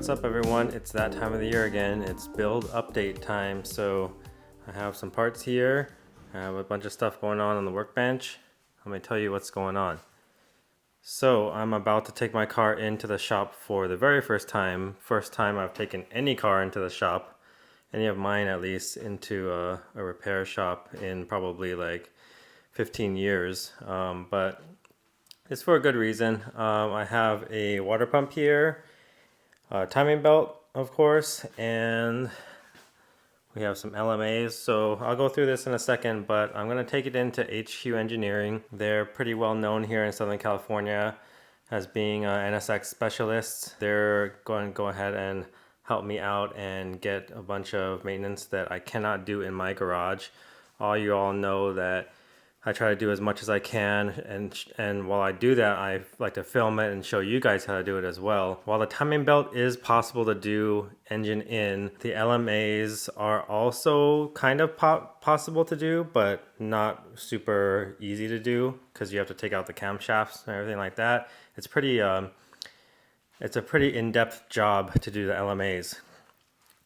What's up everyone? It's that time of the year again. It's build update time. So I have some parts here. I have a bunch of stuff going on the workbench. Let me tell you what's going on. So I'm about to take my car into the shop for the very first time. First time I've taken any car into the shop, any of mine at least, into a repair shop in probably like 15 years. But it's for a good reason. I have a water pump here, a timing belt, of course, and we have some LMAs. So I'll go through this in a second, but I'm going to take it into HQ Engineering. They're pretty well known here in Southern California as being NSX specialists. They're going to go ahead and help me out and get a bunch of maintenance that I cannot do in my garage. You all know that I try to do as much as I can, and while I do that, I like to film it and show you guys how to do it as well. While the timing belt is possible to do engine in, the LMAs are also kind of possible to do, but not super easy to do because you have to take out the camshafts and everything like that. It's a pretty in-depth job to do the LMAs.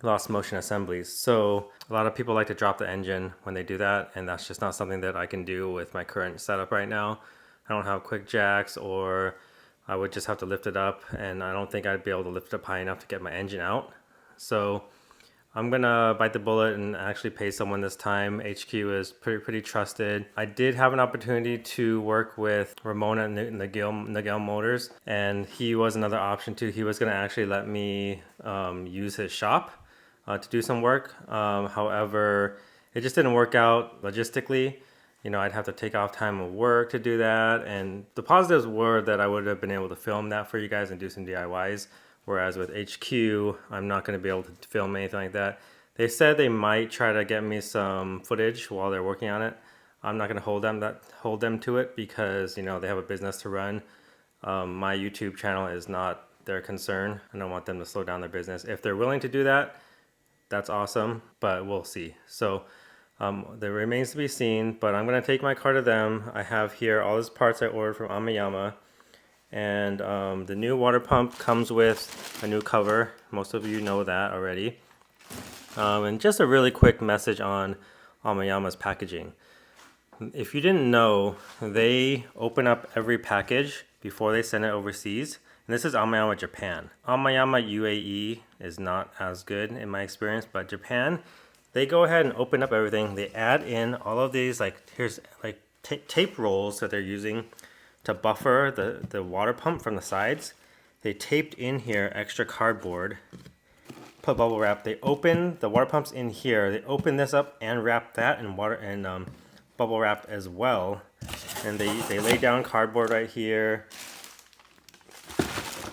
Lost motion assemblies. So a lot of people like to drop the engine when they do that, and that's just not something that I can do with my current setup right now. I don't have quick jacks, or I would just have to lift it up, and I don't think I'd be able to lift it up high enough to get my engine out. So I'm gonna bite the bullet and actually pay someone this time. HQ is pretty trusted. I did have an opportunity to work with Ramon at Nagel Motors, and he was another option too. He was gonna actually let me use his shop to do some work. However, it just didn't work out logistically. You know, I'd have to take off time of work to do that. And the positives were that I would have been able to film that for you guys and do some DIYs. Whereas with HQ, I'm not going to be able to film anything like that. They said they might try to get me some footage while they're working on it. I'm not going to hold them to it because, you know, they have a business to run. My YouTube channel is not their concern. I don't want them to slow down their business. If they're willing to do that, that's awesome, but we'll see. So there remains to be seen, but I'm gonna take my car to them. I have here all these parts I ordered from Amayama, and the new water pump comes with a new cover. Most of you know that already. And just a really quick message on Amayama's packaging. If you didn't know, they open up every package before they send it overseas. And this is Amayama Japan. Amayama UAE is not as good in my experience, but Japan, they go ahead and open up everything. They add in all of these, here's tape rolls that they're using to buffer the water pump from the sides. They taped in here extra cardboard, put bubble wrap. They open the water pumps in here. They open this up and wrap that in bubble wrap as well. And they lay down cardboard right here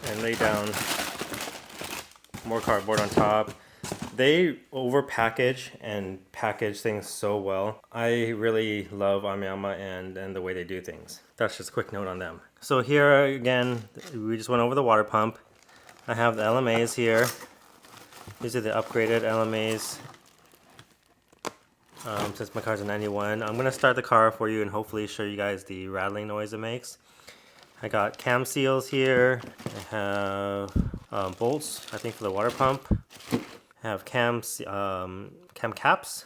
and lay down more cardboard on top. They over package and package things so well. I really love Amayama and the way they do things. That's just a quick note on them. So here again, we just went over the water pump. I have the LMAs here. These are the upgraded LMAs. Since my car's a 91, I'm gonna start the car for you and hopefully show you guys the rattling noise it makes. I got cam seals here. I have bolts, I think, for the water pump. I have cam caps,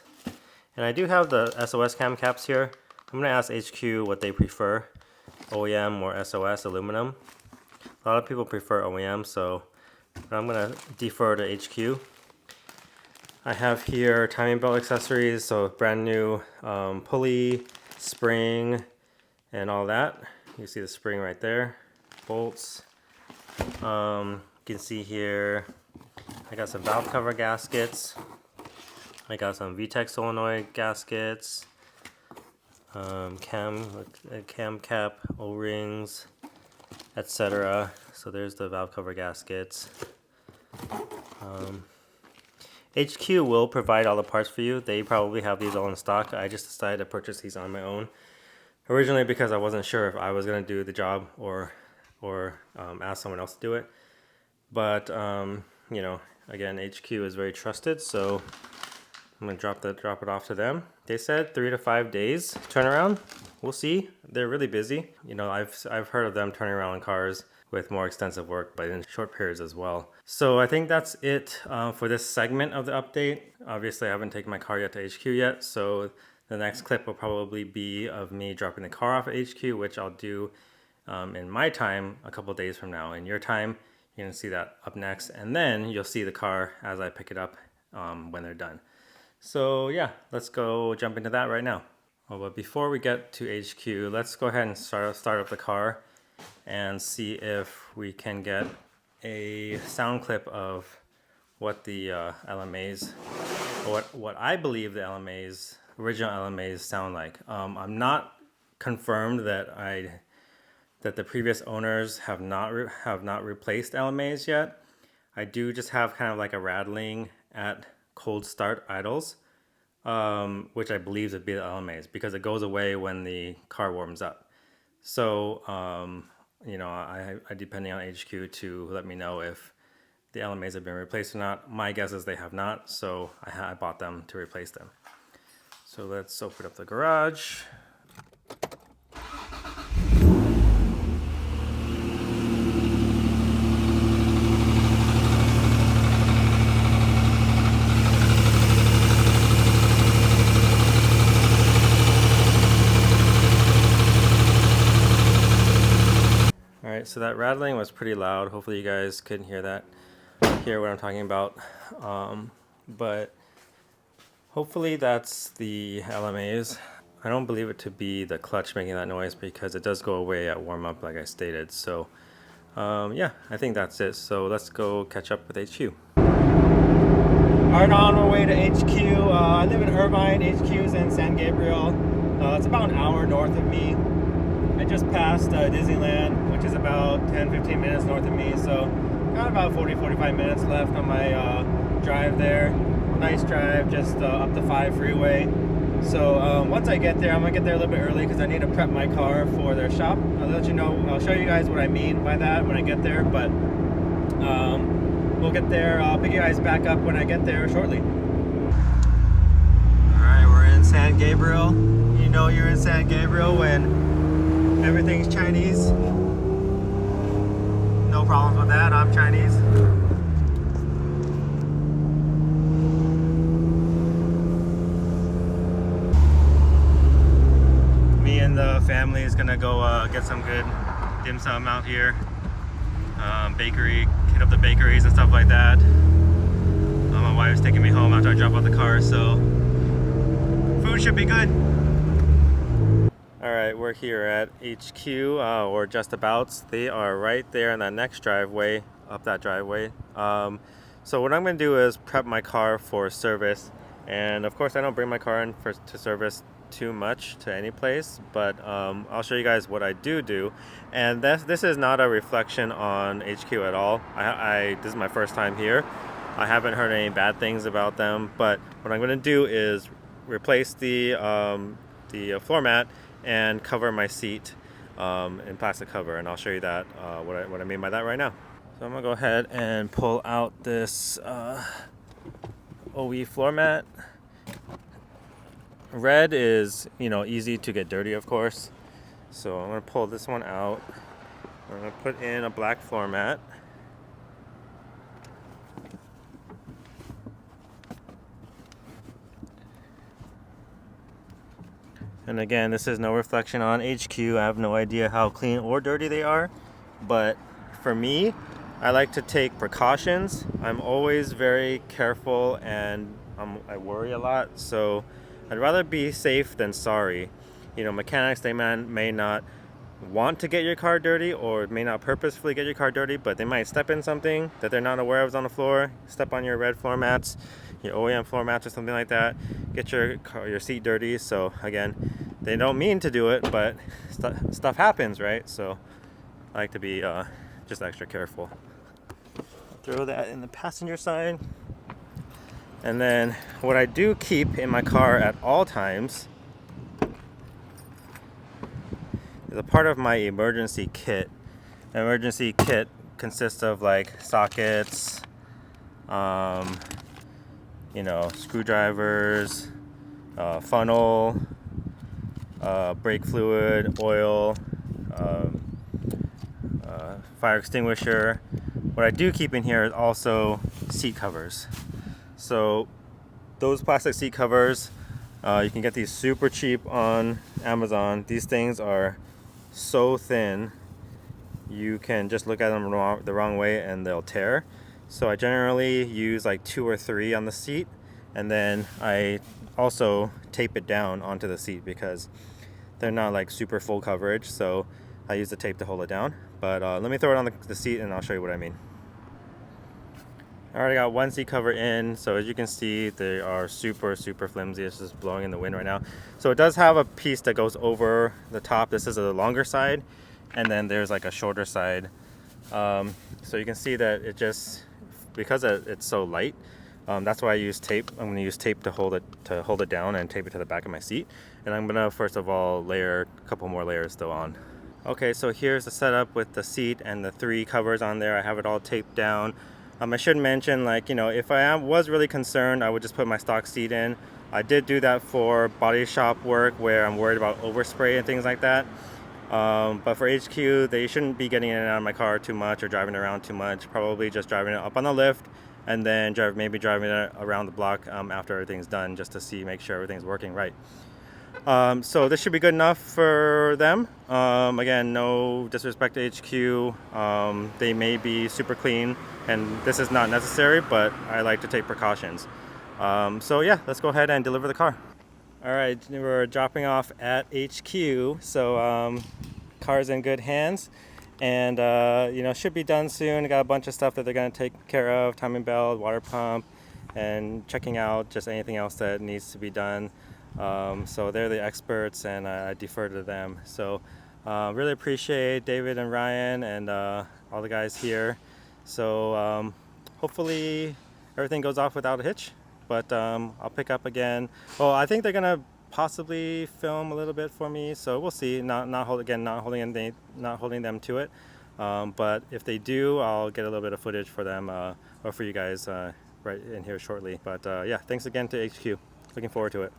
and I do have the SOS cam caps here. I'm gonna ask HQ what they prefer, OEM or SOS aluminum. A lot of people prefer OEM, so I'm gonna defer to HQ. I have here timing belt accessories, so brand new pulley, spring, and all that. You see the spring right there, bolts. You can see here, I got some valve cover gaskets. I got some VTEC solenoid gaskets, cam cap, O-rings, etc. So there's the valve cover gaskets. HQ will provide all the parts for you. They probably have these all in stock. I just decided to purchase these on my own. Originally because I wasn't sure if I was going to do the job or ask someone else to do it. But, you know, again, HQ is very trusted, so I'm going to drop it off to them. They said 3 to 5 days turnaround. We'll see. They're really busy. You know, I've heard of them turning around cars with more extensive work, but in short periods as well. So I think that's it for this segment of the update. Obviously, I haven't taken my car yet to HQ yet, so the next clip will probably be of me dropping the car off at HQ, which I'll do in my time a couple days from now. In your time, you're gonna see that up next, and then you'll see the car as I pick it up when they're done. So yeah, let's go jump into that right now. Oh, but before we get to HQ, let's go ahead and start up the car and see if we can get a sound clip of what the LMAs, what I believe the LMAs, original LMAs sound like. I'm not confirmed that the previous owners have not replaced LMAs yet. I do just have kind of like a rattling at cold start idles, which I believe would be the LMAs because it goes away when the car warms up. So you know, I depending on HQ to let me know if the LMAs have been replaced or not. My guess is they have not, so I bought them to replace them. So let's open up the garage. Alright, so that rattling was pretty loud. Hopefully you guys couldn't hear that, hear what I'm talking about. But hopefully that's the LMAs. I don't believe it to be the clutch making that noise because it does go away at warm up like I stated. So yeah, I think that's it. So let's go catch up with HQ. Alright, on our way to HQ. I live in Irvine. HQ is in San Gabriel. It's about an hour north of me. I just passed Disneyland, which is about 10-15 minutes north of me, so got about 40-45 minutes left on my drive there. Nice drive, just up the 5 freeway. So once I get there, I'm gonna get there a little bit early because I need to prep my car for their shop. I'll let you know, I'll show you guys what I mean by that when I get there, but we'll get there. I'll pick you guys back up when I get there shortly. Alright, we're in San Gabriel. You know you're in San Gabriel when everything's Chinese. No problems with that, I'm Chinese. Me and the family is gonna go get some good dim sum out here. Bakery, hit up the bakeries and stuff like that. My wife's taking me home after I drop off the car, so food should be good. Alright, we're here at HQ, or just abouts. They are right there in that next driveway, up that driveway. So what I'm going to do is prep my car for service. And of course I don't bring my car in to service too much to any place, but I'll show you guys what I do. And this is not a reflection on HQ at all. This is my first time here. I haven't heard any bad things about them, but what I'm going to do is replace the floor mat and cover my seat in plastic cover, and I'll show you that what I mean by that right now. So I'm gonna go ahead and pull out this OE floor mat. Red is, you know, easy to get dirty, of course. So I'm gonna pull this one out. I'm gonna put in a black floor mat. And again, this is no reflection on HQ. I have no idea how clean or dirty they are, but for me, I like to take precautions. I'm always very careful and I worry a lot, so I'd rather be safe than sorry. You know, mechanics, they may not want to get your car dirty or may not purposefully get your car dirty, but they might step in something that they're not aware of on the floor, step on your red floor mats, your OEM floor mats or something like that, get your seat dirty. So again, they don't mean to do it, but stuff happens, right? So I like to be just extra careful. Throw that in the passenger side. And then what I do keep in my car at all times is a part of my emergency kit. An emergency kit consists of like sockets, you know, screwdrivers, funnel, brake fluid, oil, fire extinguisher. What I do keep in here is also seat covers. So those plastic seat covers, you can get these super cheap on Amazon. These things are so thin, you can just look at them the wrong way and they'll tear. So I generally use like 2 or 3 on the seat, and then I also tape it down onto the seat because they're not like super full coverage, so I use the tape to hold it down. But let me throw it on the seat and I'll show you what I mean. I already got one seat cover in, so as you can see, they are super flimsy. It's just blowing in the wind right now. So it does have a piece that goes over the top. This is a longer side, and then there's like a shorter side. So you can see that it just, because it's so light, that's why I use tape. I'm going to use tape to hold it down and tape it to the back of my seat. And I'm going to first of all layer a couple more layers still on. Okay, so here's the setup with the seat and the 3 covers on there. I have it all taped down. I should mention, like, you know, if I was really concerned, I would just put my stock seat in. I did do that for body shop work where I'm worried about overspray and things like that. But for HQ, they shouldn't be getting in and out of my car too much or driving around too much. Probably just driving it up on the lift and then maybe driving it around the block after everything's done, just to make sure everything's working right. So this should be good enough for them. Again, no disrespect to HQ. They may be super clean, and this is not necessary, but I like to take precautions. So yeah, let's go ahead and deliver the car. All right, we're dropping off at HQ, so car's in good hands, and you know, should be done soon. Got a bunch of stuff that they're going to take care of: timing belt, water pump, and checking out just anything else that needs to be done. So they're the experts, and I defer to them. So really appreciate David and Ryan and all the guys here. So hopefully everything goes off without a hitch, but I'll pick up again. Well, I think they're gonna possibly film a little bit for me, so we'll see. Not holding them to it, but if they do, I'll get a little bit of footage for them or for you guys right in here shortly. But yeah, thanks again to HQ. Looking forward to it.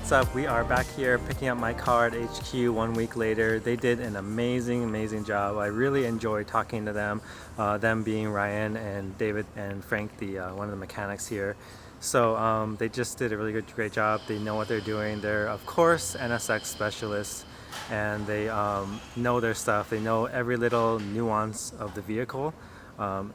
what's up? We are back here picking up my car at HQ 1 week later. They did an amazing job. I really enjoyed talking to them, them being Ryan and David and Frank, the one of the mechanics here. So they just did a really great job. They know what they're doing. They're of course NSX specialists, and they know their stuff. They know every little nuance of the vehicle.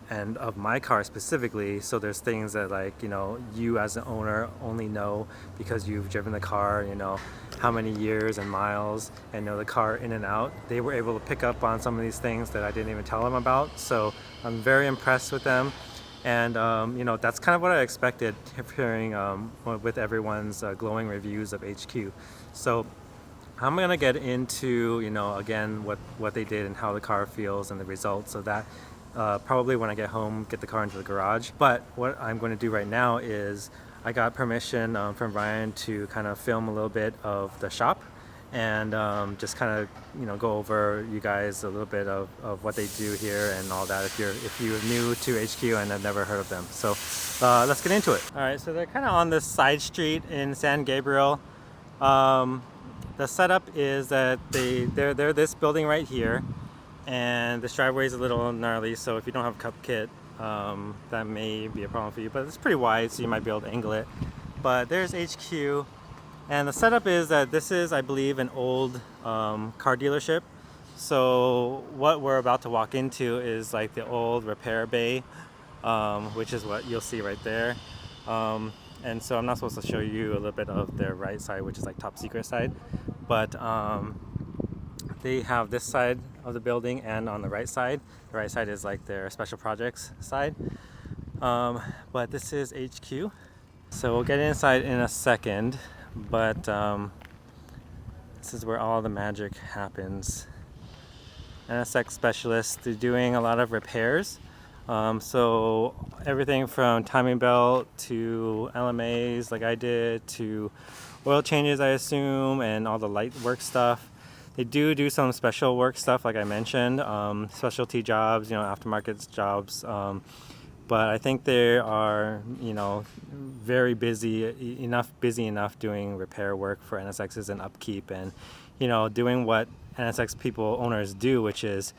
And of my car specifically, so there's things that, like, you know, you as an owner only know because you've driven the car, you know, how many years and miles, and know the car in and out. They were able to pick up on some of these things that I didn't even tell them about, so I'm very impressed with them. And you know, that's kind of what I expected hearing with everyone's glowing reviews of HQ. So I'm gonna get into, you know, again what they did and how the car feels and the results of that probably when I get home, get the car into the garage. But what I'm going to do right now is I got permission from Ryan to kind of film a little bit of the shop and just kind of, you know, go over you guys a little bit of what they do here and all that if you're new to HQ and have never heard of them. So let's get into it. All right, so they're kind of on this side street in San Gabriel. The setup is that they're this building right here, and this driveway is a little gnarly, so if you don't have a cup kit, that may be a problem for you, but it's pretty wide, so you might be able to angle it. But there's HQ, and the setup is that this is, I believe, an old car dealership. So what we're about to walk into is like the old repair bay, which is what you'll see right there. And so I'm not supposed to show you a little bit of their right side, which is like top secret side, but they have this side of the building, and on the right side is like their special projects side. But this is HQ. So we'll get inside in a second, but this is where all the magic happens. NSX specialists, they're doing a lot of repairs. So everything from timing belt to LMAs like I did, to oil changes I assume, and all the light work stuff. They do some special work stuff like I mentioned, specialty jobs, you know, aftermarket jobs. But I think they are, you know, very busy enough doing repair work for NSXs and upkeep, and, you know, doing what NSX owners do, which is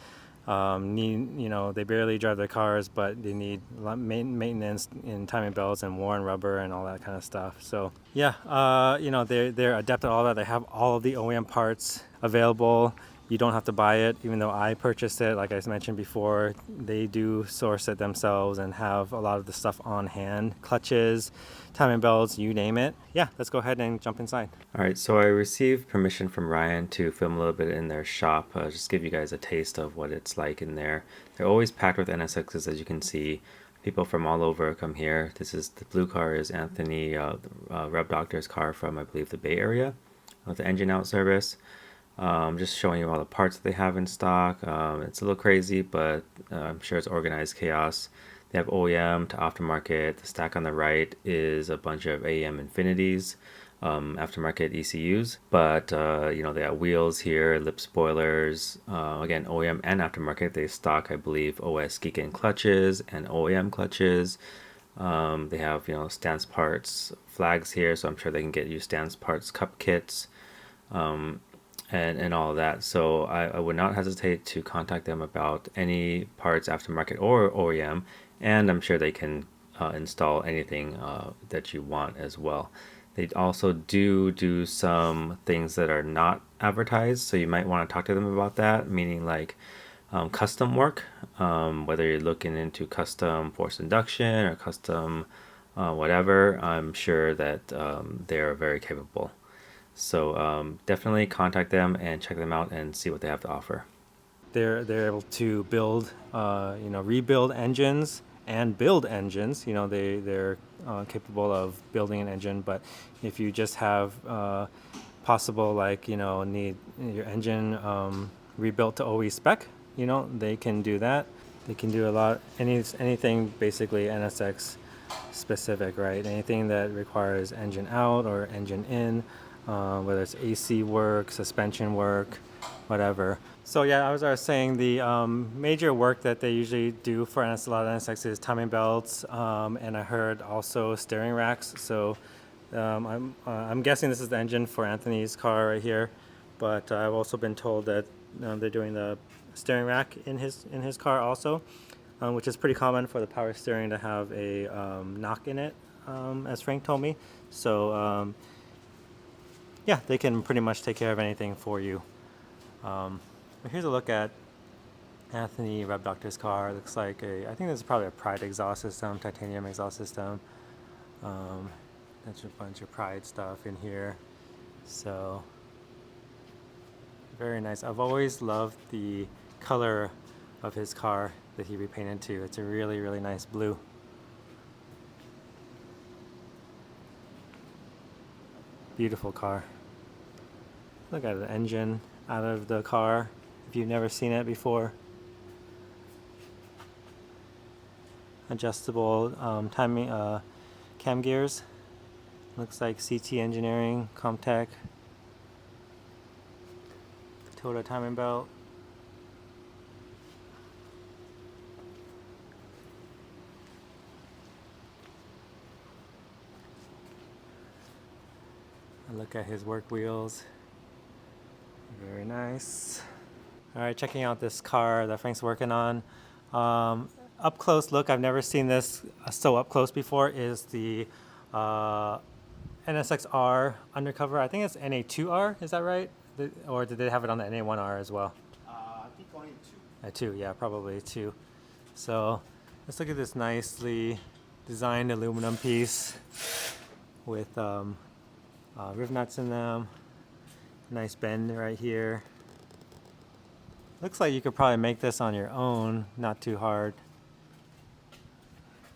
you know, they barely drive their cars, but they need a lot of maintenance in timing belts and worn rubber and all that kind of stuff. So yeah, you know, they're adept at all that. They have all of the OEM parts available. You don't have to buy it, even though I purchased it. Like I mentioned before, they do source it themselves and have a lot of the stuff on hand. Clutches, timing belts, you name it. Yeah, let's go ahead and jump inside. All right, so I received permission from Ryan to film a little bit in their shop, just give you guys a taste of what it's like in there. They're always packed with NSXs, as you can see. People from all over come here. The blue car is Anthony, Rub Doctor's car from, I believe, the Bay Area, with the engine out service. Just showing you all the parts that they have in stock. It's a little crazy, but I'm sure it's organized chaos. They have OEM to aftermarket. The stack on the right is a bunch of AEM Infinities, aftermarket ECUs. But you know, they have wheels here, lip spoilers. Again, OEM and aftermarket. They stock, I believe, OS Geekin clutches and OEM clutches. They have, you know, stance parts, flags here, so I'm sure they can get you stance parts, cup kits. And all of that. So I would not hesitate to contact them about any parts, aftermarket or OEM, and I'm sure they can install anything that you want as well. They also do some things that are not advertised, so you might want to talk to them about that, meaning like custom work, whether you're looking into custom forced induction or custom whatever. I'm sure that they're very capable. So definitely contact them and check them out and see what they have to offer. They're able to build, you know, rebuild engines and build engines. You know, they're capable of building an engine, but if you just have possible, like, you know, need your engine rebuilt to OE spec, you know, they can do that. They can do a lot, anything basically NSX specific, right? Anything that requires engine out or engine in. Whether it's AC work, suspension work, whatever. So yeah, I was saying the major work that they usually do for a lot of NSX is timing belts, and I heard also steering racks. So I'm guessing this is the engine for Anthony's car right here, but I've also been told that they're doing the steering rack in his car also, which is pretty common for the power steering to have a knock in it, as Frank told me. So yeah, they can pretty much take care of anything for you. But here's a look at Anthony Rev Doctor's car. It looks like I think this is probably a Pride exhaust system, titanium exhaust system. There's a bunch of Pride stuff in here. So very nice. I've always loved the color of his car that he repainted to. It's a really, really nice blue. Beautiful car. Look at the engine out of the car if you've never seen it before. Adjustable timing cam gears. Looks like CT Engineering, Comtech. Toyota timing belt. A look at his work wheels. Very nice. Alright, checking out this car that Frank's working on. Up close look, I've never seen this so up close before, is the NSX R undercover. I think it's NA2R, is that right? Or did they have it on the NA1R as well? I think only two. Two, yeah, probably two. So let's look at this nicely designed aluminum piece with riv nuts in them. Nice bend right here. Looks like you could probably make this on your own, not too hard.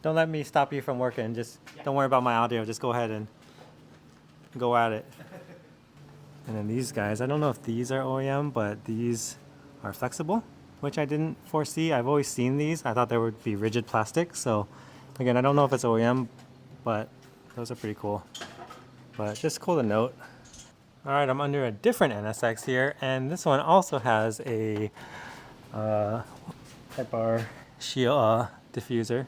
Don't let me stop you from working. Just don't worry about my audio. Just go ahead and go at it. And then these guys, I don't know if these are OEM, but these are flexible, which I didn't foresee. I've always seen these. I thought they would be rigid plastic. So again, I don't know if it's OEM, but those are pretty cool. But just cool to note. All right, I'm under a different NSX here, and this one also has a Type R shield diffuser.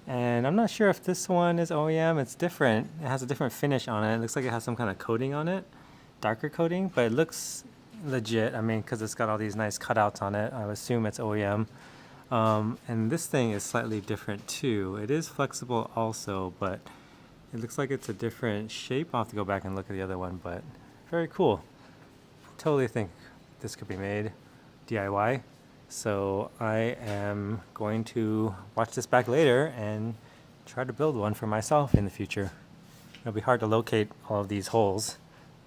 And I'm not sure if this one is OEM. It's different. It has a different finish on it. It looks like it has some kind of coating on it, darker coating, but it looks legit. I mean, because it's got all these nice cutouts on it, I would assume it's OEM. And this thing is slightly different too. It is flexible also, but it looks like it's a different shape. I'll have to go back and look at the other one, but very cool. Totally think this could be made DIY. So I am going to watch this back later and try to build one for myself in the future. It'll be hard to locate all of these holes,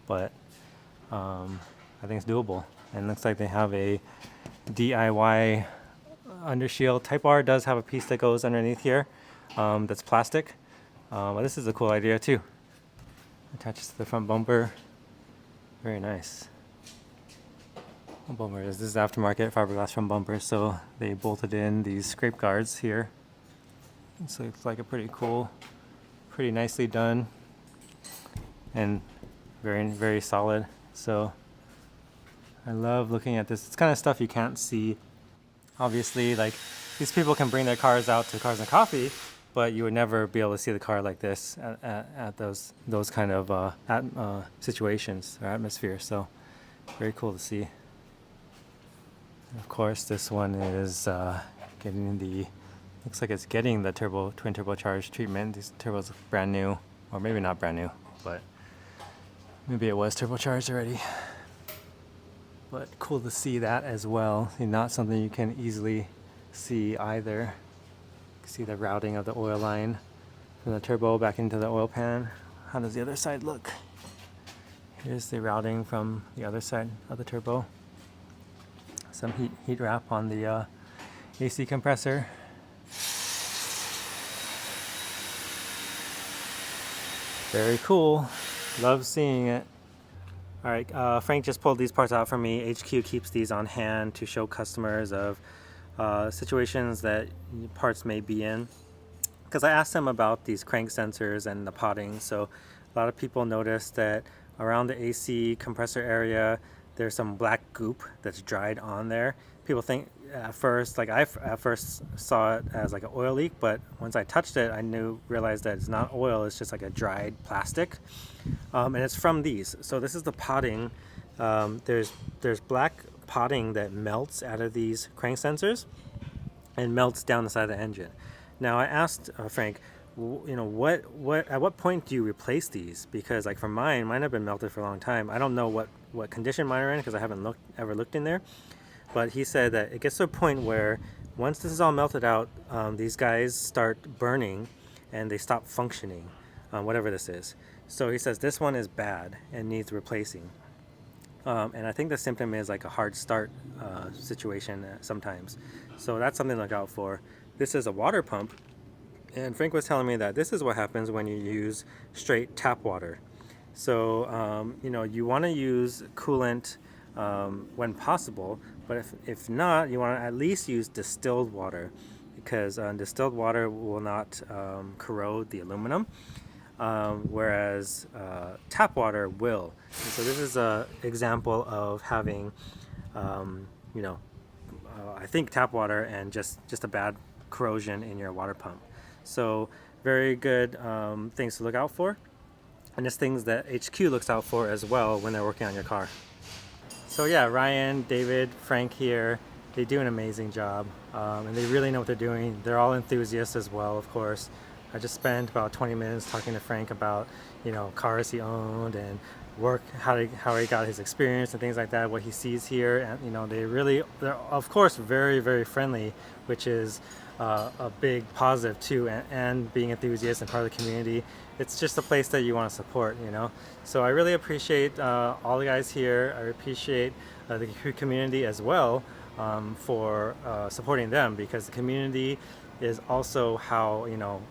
but I think it's doable. And it looks like they have a DIY undershield. Type R does have a piece that goes underneath here that's plastic. But this is a cool idea too. Attaches to the front bumper. Very nice. Bumper is, this is aftermarket fiberglass front bumper, so they bolted in these scrape guards here. So it's like a pretty cool, pretty nicely done, and very, very solid. So I love looking at this. It's kind of stuff you can't see. Obviously, like, these people can bring their cars out to Cars and Coffee, but you would never be able to see the car like this at those kind of situations or atmosphere. So very cool to see. And of course, this one is getting the, looks like it's getting the twin turbocharged treatment. These turbos look brand new, or maybe not brand new, but maybe it was turbocharged already. But cool to see that as well. Not something you can easily see either. You can see the routing of the oil line from the turbo back into the oil pan. How does the other side look? Here's the routing from the other side of the turbo. Some heat wrap on the AC compressor. Very cool. Love seeing it. All right, Frank just pulled these parts out for me. HQ keeps these on hand to show customers of situations that parts may be in. Because I asked them about these crank sensors and the potting. So a lot of people noticed that around the AC compressor area, there's some black goop that's dried on there. People think at first, like at first saw it as like an oil leak, but once I touched it, I realized that it's not oil. It's just like a dried plastic, and it's from these. So this is the potting. There's black potting that melts out of these crank sensors and melts down the side of the engine. Now I asked Frank, what at what point do you replace these? Because like for mine have been melted for a long time. I don't know what condition mine are in because I haven't ever looked in there. But he said that it gets to a point where once this is all melted out, these guys start burning and they stop functioning, whatever this is. So he says this one is bad and needs replacing. And I think the symptom is like a hard start situation sometimes. So that's something to look out for. This is a water pump. And Frank was telling me that this is what happens when you use straight tap water. So, you want to use coolant when possible, but if not, you want to at least use distilled water because distilled water will not corrode the aluminum, whereas tap water will. And so this is an example of having, I think tap water and just a bad corrosion in your water pump. So very good things to look out for. And it's things that HQ looks out for as well when they're working on your car. So yeah, Ryan, David, Frank here, they do an amazing job, and they really know what they're doing. They're all enthusiasts as well, of course. I just spent about 20 minutes talking to Frank about, cars he owned and how he got his experience and things like that, what he sees here. And they're of course very, very friendly, which is a big positive too, and being enthusiasts and part of the community. It's just a place that you want to support, So I really appreciate all the guys here. I appreciate the community as well for supporting them, because the community is also how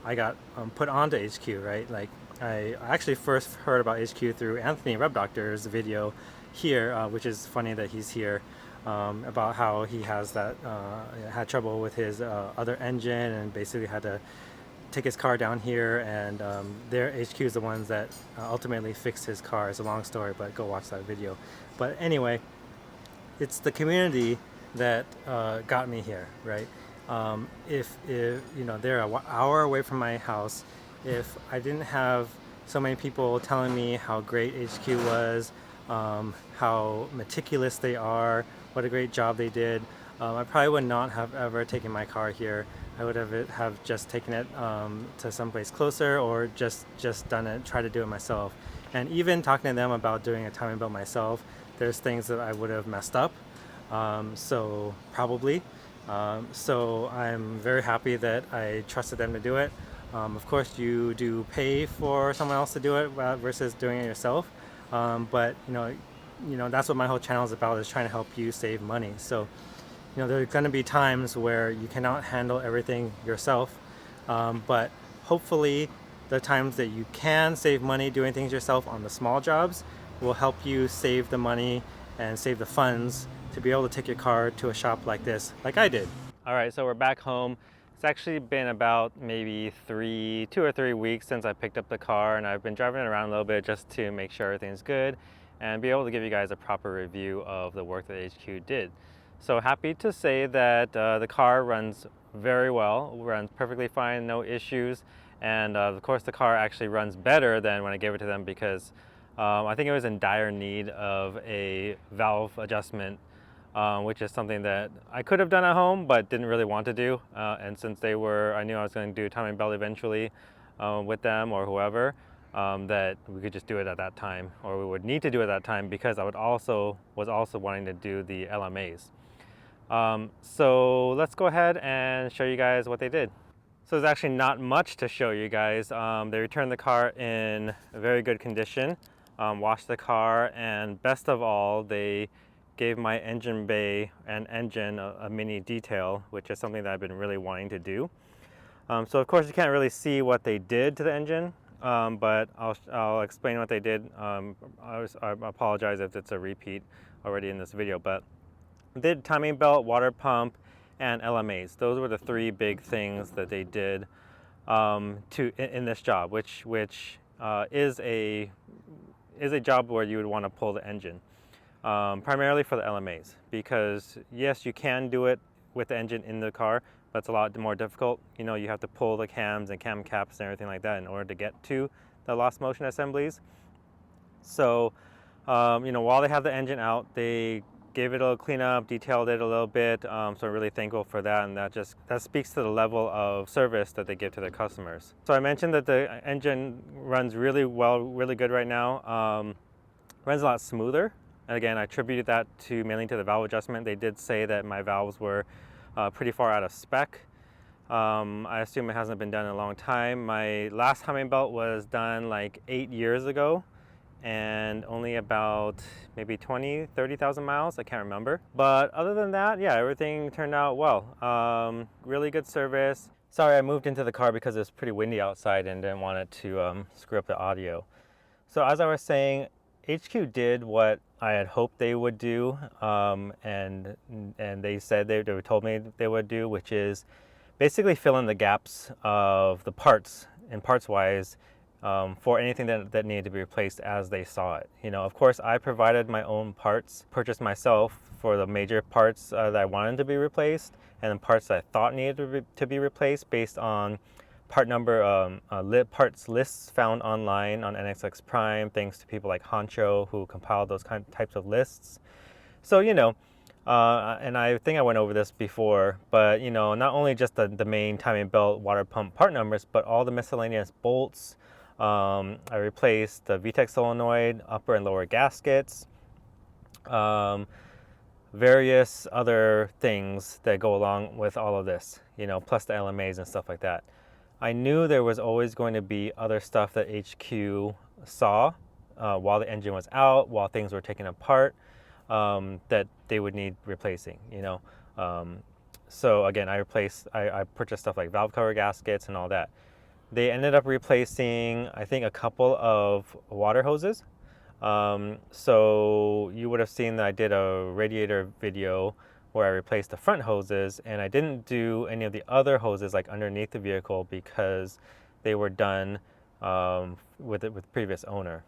I got put onto HQ, right? Like I actually first heard about HQ through Anthony Rub Doctor's video here, which is funny that he's here, about how he has had trouble with his other engine and basically had to take his car down here, and their HQ is the ones that ultimately fixed his car. It's a long story, but go watch that video. But anyway, it's the community that got me here, right? If they're an hour away from my house, if I didn't have so many people telling me how great HQ was, how meticulous they are, what a great job they did, I probably would not have ever taken my car here. I would have just taken it to someplace closer, or just done it, try to do it myself. And even talking to them about doing a timing belt myself, there's things that I would have messed up. So I'm very happy that I trusted them to do it. Of course, you do pay for someone else to do it versus doing it yourself. But that's what my whole channel is about, is trying to help you save money. So there are going to be times where you cannot handle everything yourself, but hopefully the times that you can save money doing things yourself on the small jobs will help you save the money and save the funds to be able to take your car to a shop like this, like I did. All right, so we're back home. It's actually been about maybe 2 or 3 weeks since I picked up the car, and I've been driving it around a little bit just to make sure everything's good and be able to give you guys a proper review of the work that HQ did. So happy to say that the car runs very well, runs perfectly fine, no issues, and of course the car actually runs better than when I gave it to them, because I think it was in dire need of a valve adjustment, which is something that I could have done at home but didn't really want to do, and since I knew I was going to do timing belt eventually with them or whoever, that we could just do it at that time, or we would need to do it at that time, because I was also wanting to do the LMAs. So let's go ahead and show you guys what they did. So there's actually not much to show you guys. They returned the car in a very good condition, washed the car, and best of all, they gave my engine bay and engine a mini detail, which is something that I've been really wanting to do. So of course you can't really see what they did to the engine, but I'll explain what they did. I apologize if it's a repeat already in this video, but did timing belt, water pump, and LMAs. Those were the 3 big things that they did in this job, which is a job where you would want to pull the engine, primarily for the LMAs, because yes, you can do it with the engine in the car, but it's a lot more difficult. You know, you have to pull the cams and cam caps and everything like that in order to get to the lost motion assemblies. So, you know, while they have the engine out, they gave it a little cleanup, detailed it a little bit. So I'm really thankful for that, and that speaks to the level of service that they give to their customers. So I mentioned that the engine runs really well, really good right now. Runs a lot smoother. And again, I attributed that mainly to the valve adjustment. They did say that my valves were pretty far out of spec. I assume it hasn't been done in a long time. My last timing belt was done like 8 years ago, and only about maybe 30,000 miles, I can't remember. But other than that, yeah, everything turned out well. Really good service. Sorry, I moved into the car because it was pretty windy outside and didn't want it to screw up the audio. So as I was saying, HQ did what I had hoped they would do, and they said they told me they would do, which is basically fill in the gaps of the parts and parts-wise for anything that needed to be replaced as they saw it. You know, of course, I provided my own parts, purchased myself for the major parts that I wanted to be replaced, and the parts that I thought needed to be replaced based on part number parts lists found online on NSX Prime, thanks to people like Honcho who compiled those types of lists. So, you know, and I think I went over this before, but, you know, not only just the main timing belt, water pump part numbers, but all the miscellaneous bolts. I replaced the VTEC solenoid, upper and lower gaskets, various other things that go along with all of this, you know, plus the LMAs and stuff like that. I knew there was always going to be other stuff that HQ saw while the engine was out, while things were taken apart, that they would need replacing, you know. So again, I purchased stuff like valve cover gaskets and all that. They ended up replacing, I think, a couple of water hoses. So you would have seen that I did a radiator video where I replaced the front hoses, and I didn't do any of the other hoses like underneath the vehicle because they were done with the previous owner.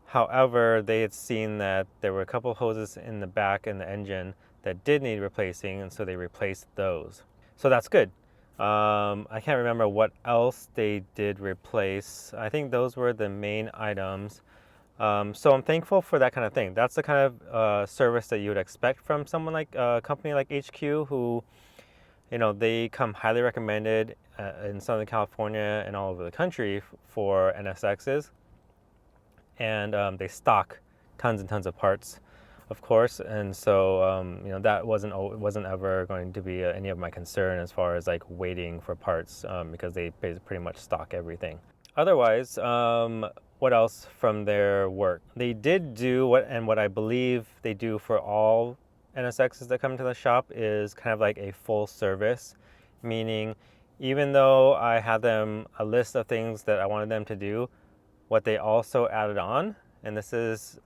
However, they had seen that there were a couple of hoses in the back in the engine that did need replacing, and so they replaced those. So that's good. I can't remember what else they did replace. I think those were the main items. So I'm thankful for that kind of thing. That's the kind of service that you would expect from someone like a company like HQ, who, you know, they come highly recommended in Southern California and all over the country for NSXs, and they stock tons and tons of parts, of course. And so you know, that wasn't ever going to be any of my concern as far as like waiting for parts, because they pretty much stock everything. Otherwise, what else from their work? They did do what I believe they do for all NSXs that come to the shop is kind of like a full service, meaning even though I had them a list of things that I wanted them to do, what they also added on, and this is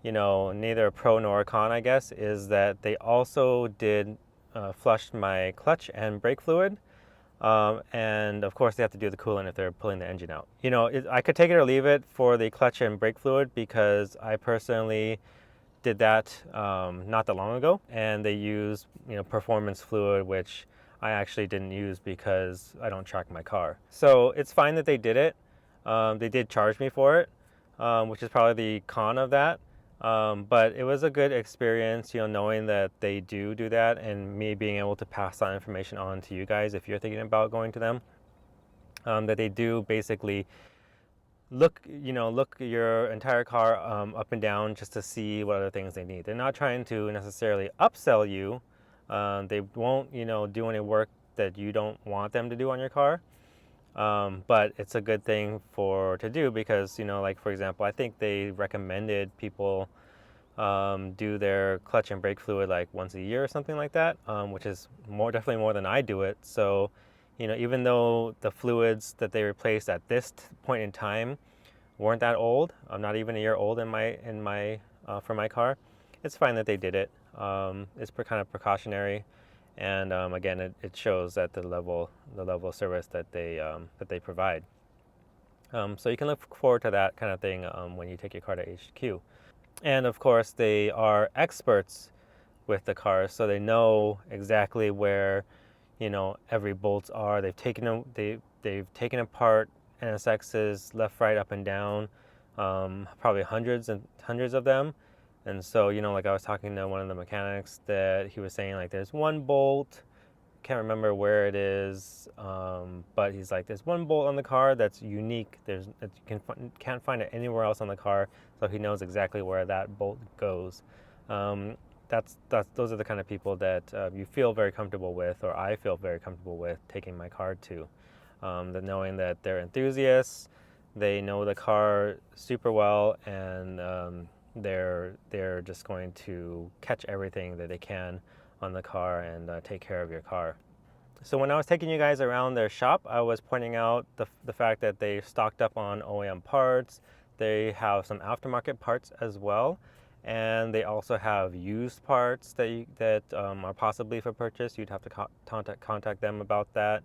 you know, neither a pro nor a con, I guess, is that they also did flush my clutch and brake fluid. And of course they have to do the coolant if they're pulling the engine out. You know, I could take it or leave it for the clutch and brake fluid because I personally did that not that long ago, and they use, you know, performance fluid, which I actually didn't use because I don't track my car. So it's fine that they did it. They did charge me for it, which is probably the con of that. But it was a good experience, you know, knowing that they do that, and me being able to pass that information on to you guys if you're thinking about going to them. That they do basically look your entire car up and down just to see what other things they need. They're not trying to necessarily upsell you. They won't, you know, do any work that you don't want them to do on your car. But it's a good thing to do because, you know, like for example, I think they recommended people do their clutch and brake fluid like once a year or something like that, which is definitely more than I do it. So, you know, even though the fluids that they replaced at this point in time weren't that old, I'm not even a year old for my car, it's fine that they did it. It's kind of precautionary. And again, it shows that the level of service that they provide. So you can look forward to that kind of thing when you take your car to HQ. And of course, they are experts with the car, so they know exactly where, every bolts are. They've taken apart NSXs left, right, up and down, probably hundreds and hundreds of them. And so, like I was talking to one of the mechanics that he was saying, like, there's one bolt, can't remember where it is, but he's like, there's one bolt on the car that's unique. Can't find it anywhere else on the car, so he knows exactly where that bolt goes. Those are the kind of people that you feel very comfortable with, or I feel very comfortable with taking my car to. The knowing that they're enthusiasts, they know the car super well, and they're just going to catch everything that they can on the car and take care of your car. So when I was taking you guys around their shop, I was pointing out the fact that they stocked up on OEM parts. They have some aftermarket parts as well, and they also have used parts that are possibly for purchase. You'd have to contact them about that.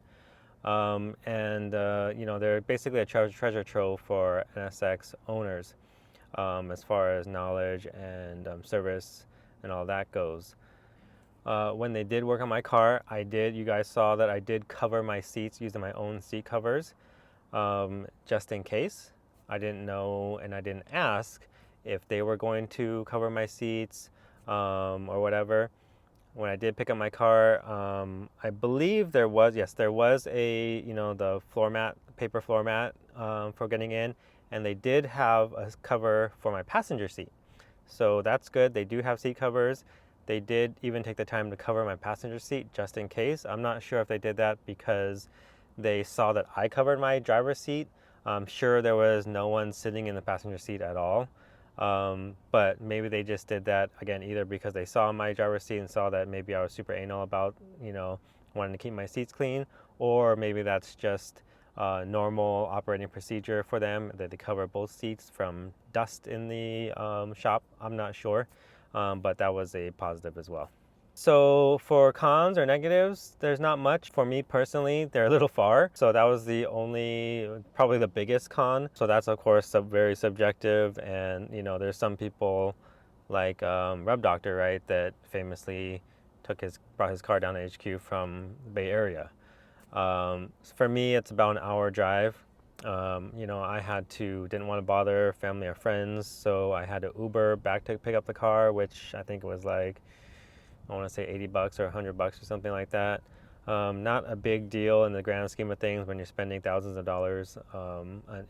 They're basically a treasure trove for NSX owners, as far as knowledge and service and all that goes. When they did work on my car, you guys saw that I did cover my seats using my own seat covers, just in case. I didn't know and I didn't ask if they were going to cover my seats, or whatever. When I did pick up my car, I believe there was a, the paper floor mat, for getting in, and they did have a cover for my passenger seat. So that's good. They do have seat covers. They did even take the time to cover my passenger seat just in case. I'm not sure if they did that because they saw that I covered my driver's seat. I'm sure there was no one sitting in the passenger seat at all. But maybe they just did that, again, either because they saw my driver's seat and saw that maybe I was super anal about, wanting to keep my seats clean, or maybe that's just normal operating procedure for them, that they cover both seats from dust in the shop. I'm not sure. But that was a positive as well. So for cons or negatives, there's not much. For me personally, they're a little far. So that was probably the biggest con. So that's of course very subjective. And there's some people like Rub Doctor, right, that famously brought his car down to HQ from the Bay Area. For me, it's about an hour drive. I didn't want to bother family or friends, so I had to Uber back to pick up the car, which I think it was like, I want to say $80 or $100 or something like that. Not a big deal in the grand scheme of things when you're spending thousands of dollars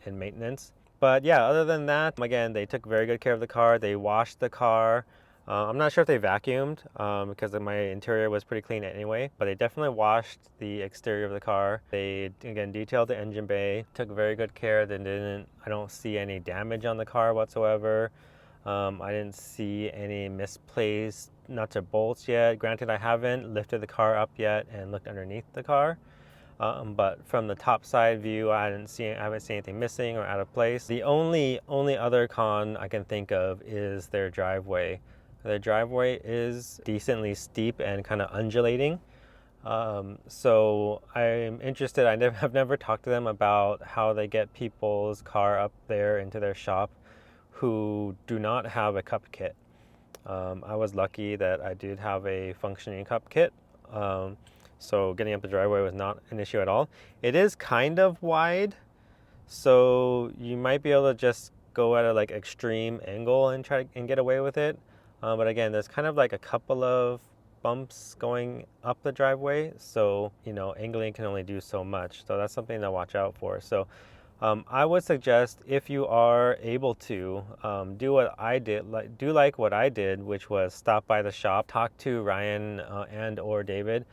in maintenance. But yeah, other than that, again, they took very good care of the car. They washed the car. I'm not sure if they vacuumed, because my interior was pretty clean anyway, but they definitely washed the exterior of the car. They, again, detailed the engine bay, took very good care. I don't see any damage on the car whatsoever. I didn't see any misplaced nuts or bolts yet. Granted, I haven't lifted the car up yet and looked underneath the car. But from the top side view, I haven't seen anything missing or out of place. The only other con I can think of is their driveway. Their driveway is decently steep and kind of undulating. So I'm interested. I've never talked to them about how they get people's car up there into their shop who do not have a cup kit. I was lucky that I did have a functioning cup kit. So getting up the driveway was not an issue at all. It is kind of wide, so you might be able to just go at a extreme angle and try and get away with it. But again, there's kind of a couple of bumps going up the driveway, so angling can only do so much. So that's something to watch out for. So I would suggest, if you are able to, do what I did, what I did, which was stop by the shop, talk to Ryan and or David,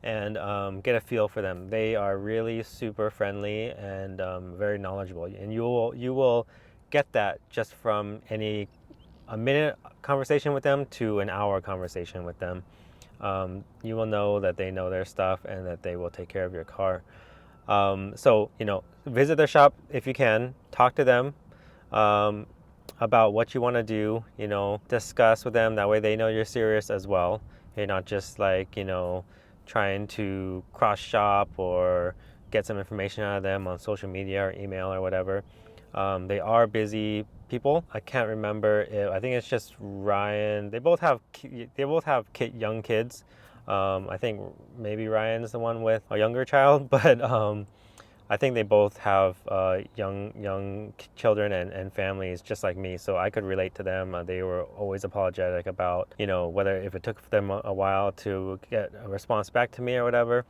and get a feel for them. They are really super friendly and very knowledgeable, and you will get that just from a minute conversation with them to an hour conversation with them. You will know that they know their stuff and that they will take care of your car. So visit their shop if you can. Talk to them about what you want to do. Discuss with them. That way they know you're serious as well. You're not just trying to cross shop or get some information out of them on social media or email or whatever. They are busy people. I can't remember if, I think it's just Ryan. They both have young kids. I think maybe Ryan's the one with a younger child, but I think they both have young children and families just like me, so I could relate to them. They were always apologetic about, whether if it took them a while to get a response back to me or whatever.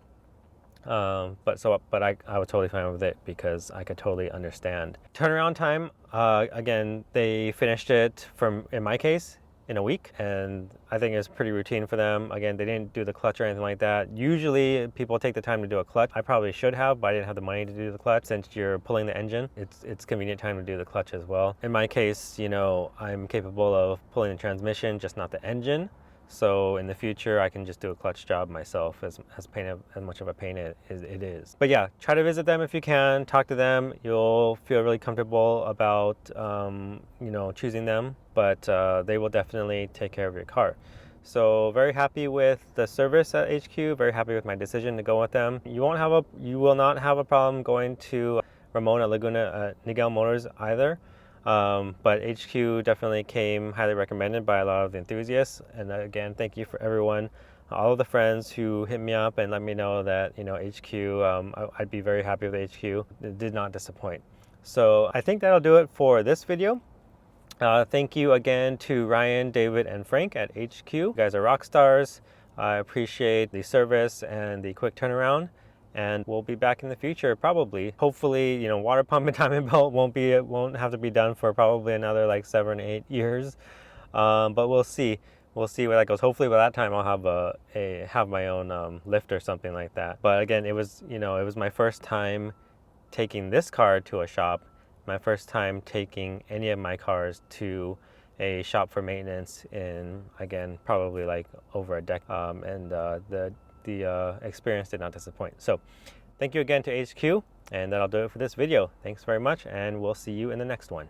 But I was totally fine with it because I could totally understand. Turnaround time, again, they finished it in my case, in a week, and I think it's pretty routine for them. Again, they didn't do the clutch or anything like that. Usually people take the time to do a clutch. I probably should have, but I didn't have the money to do the clutch. Since you're pulling the engine, it's convenient time to do the clutch as well. In my case, I'm capable of pulling the transmission, just not the engine. So in the future, I can just do a clutch job myself, as much of a pain it is. But yeah, try to visit them if you can, talk to them. You'll feel really comfortable about, choosing them, but they will definitely take care of your car. So very happy with the service at HQ, very happy with my decision to go with them. You will not have a problem going to Ramon at Laguna Niguel Motors either. But HQ definitely came highly recommended by a lot of the enthusiasts. And again, thank you for everyone, all of the friends who hit me up and let me know that, HQ, I'd be very happy with HQ. It did not disappoint. So I think that'll do it for this video. Thank you again to Ryan, David, and Frank at HQ. You guys are rock stars. I appreciate the service and the quick turnaround. And we'll be back in the future, probably. Hopefully, water pump and timing belt won't have to be done for probably another like 7 or 8 years. But we'll see. We'll see where that goes. Hopefully by that time I'll have my own lift or something like that. But again, it was my first time taking this car to a shop. My first time taking any of my cars to a shop for maintenance in, again, probably like over a decade. The experience did not disappoint. So thank you again to HQ, and that'll do it for this video. Thanks very much, and we'll see you in the next one.